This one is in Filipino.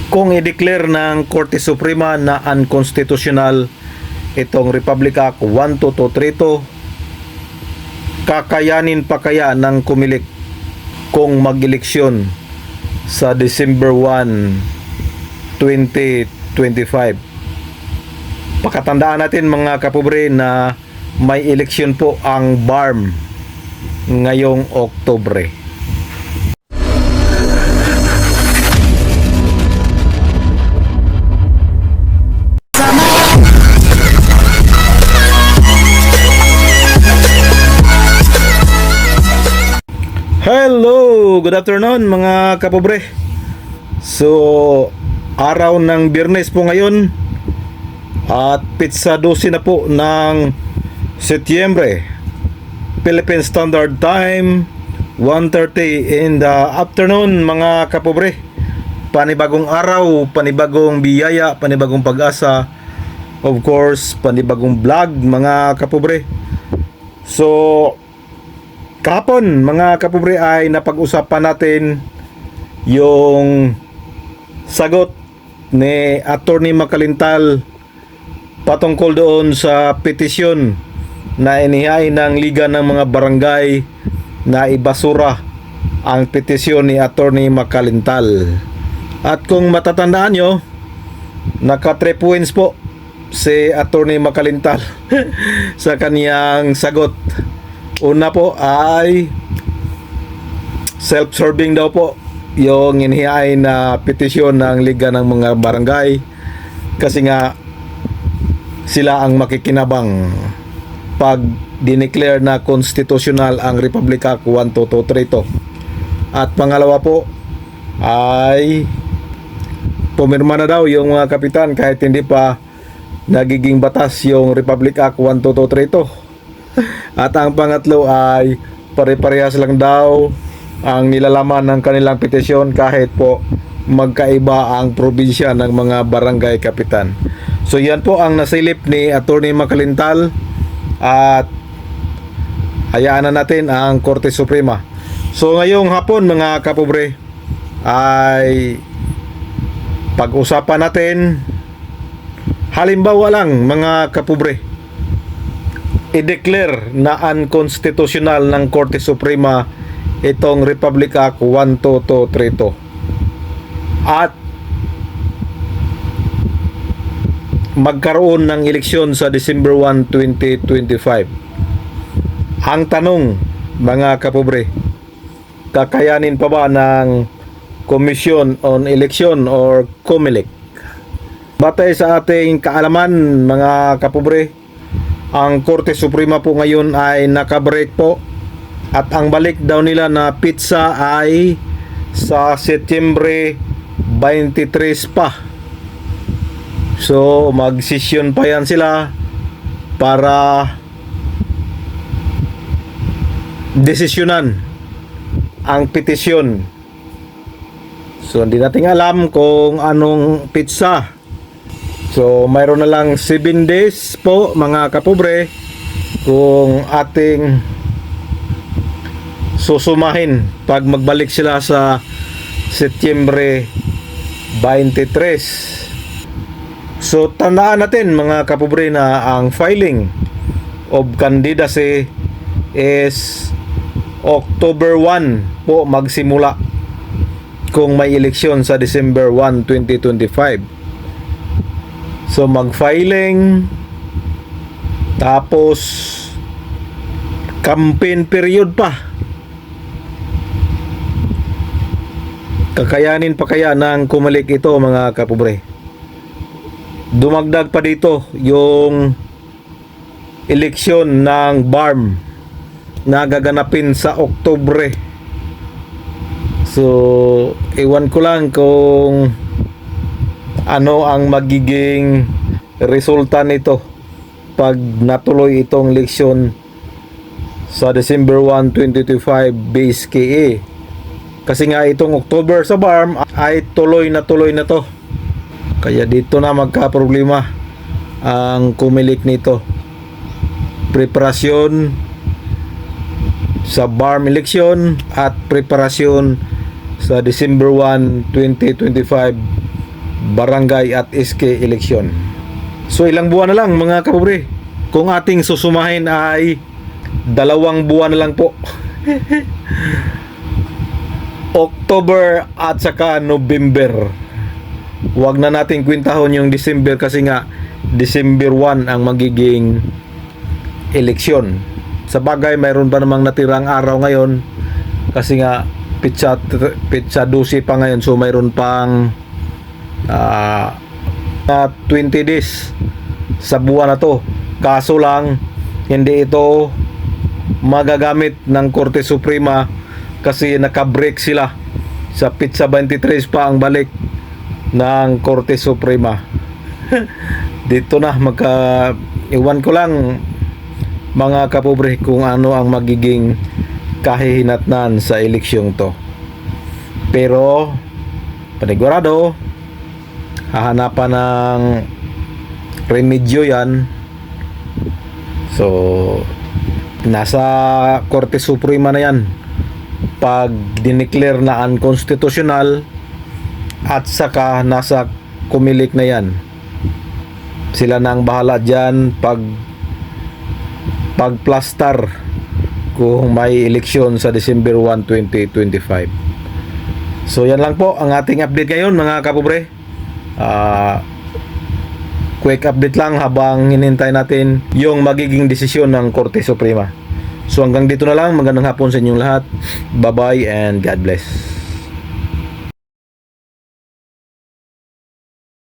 kung i-declare ng Korte Suprema na unconstitutional itong Republic Act 12232, kakayanin pa kaya ng Comelec kung mag-eleksyon sa December 1, 2025? Pakatandaan natin mga kapobre na may eleksyon po ang BARM ngayong Oktubre. Hello! Good afternoon mga kapobre. So, araw ng Biyernes po ngayon at pizza 12 na po ng Setyembre, Philippine Standard Time, 1:30 in the afternoon mga kapobre. Panibagong araw, panibagong biyaya, panibagong pag-asa, of course, panibagong vlog mga kapobre. So, kahapon mga kapobre ay napag-usapan natin yung sagot ni Attorney Macalintal patungkol doon sa petisyon na inihain ng Liga ng mga Barangay na ibasura ang petisyon ni Attorney Macalintal. At kung matatandaan nyo, naka 3 points po si Attorney Macalintal sa kaniyang sagot. Una po ay self-serving daw po yung inihain na petisyon ng Liga ng mga Barangay kasi nga sila ang makikinabang pag dineclare na constitutional ang Republic Act 12232. At pangalawa po ay pumirma na daw yung mga kapitan kahit hindi pa nagiging batas yung Republic Act 12232. At ang pangatlo ay pare-parehas lang daw ang nilalaman ng kanilang petisyon kahit po magkaiba ang probinsya ng mga barangay kapitan. So yan po ang nasilip ni Attorney Macalintal at hayaan na natin ang Korte Suprema. So ngayong hapon mga kapobre ay pag-usapan natin, halimbawa lang mga kapobre, i-declare na unconstitutional ng Korte Suprema itong Republic Act 12232 at magkaroon ng eleksyon sa December 1, 2025. Ang tanong mga kapobre, kakayanin pa ba ng Commission on Election or Comelec? Batay sa ating kaalaman mga kapobre, ang Korte Suprema po ngayon ay nakabreak po at ang balik daw nila na pizza ay sa Setyembre 23 pa. So mag-session pa yan sila para desisyonan ang petisyon. So hindi natin alam kung anong pizza. So mayroon na lang 7 days po mga kapobre kung ating susumahin pag magbalik sila sa Setyembre 23. So tandaan natin mga kapobre na ang filing of candidacy is October 1 po magsimula kung may eleksyon sa December 1, 2025. So mag-filing, tapos campaign period pa. Kakayanin pa kaya ng Comelec ito mga kapobre? Dumagdag pa dito yung eleksyon ng BARM na gaganapin sa Oktubre. So ewan ko lang kung ano ang magiging resulta nito pag natuloy itong eleksyon sa December 1, 2025 base KA. Kasi nga itong October sa BARM ay tuloy na to. Kaya dito na magka-problema ang Comelec nito. Preparasyon sa BARM election at preparasyon sa December 1, 2025 barangay at SK eleksyon. So ilang buwan na lang mga kapobre. Kung ating susumahin ay 2 buwan na lang po. October at saka November. Huwag na nating kwintahon yung December kasi nga December 1 ang magiging eleksyon. Sa bagay, mayroon pa namang natirang araw ngayon kasi nga pitsa 12 pa ngayon, so mayroon pang 20 days sa buwan na to. Kaso lang hindi ito magagamit ng Korte Suprema kasi nakabreak sila sa pitsa 23 pa ang balik ng Korte Suprema. Dito na iwan ko lang mga kapobre kung ano ang magiging kahihinatnan sa eleksyong to. Pero panigurado hahanapan ng remedyo yan. So nasa Korte Suprema na yan pag dineclare na unconstitutional at saka nasa kumilik na yan. Sila na ang bahala dyan pagplastar kung may eleksyon sa December 1, 2025. So yan lang po ang ating update ngayon mga kapobre. Quick update lang habang hinintay natin yung magiging desisyon ng Korte Suprema. So hanggang dito na lang, magandang hapon sa inyong lahat. Bye bye and God bless.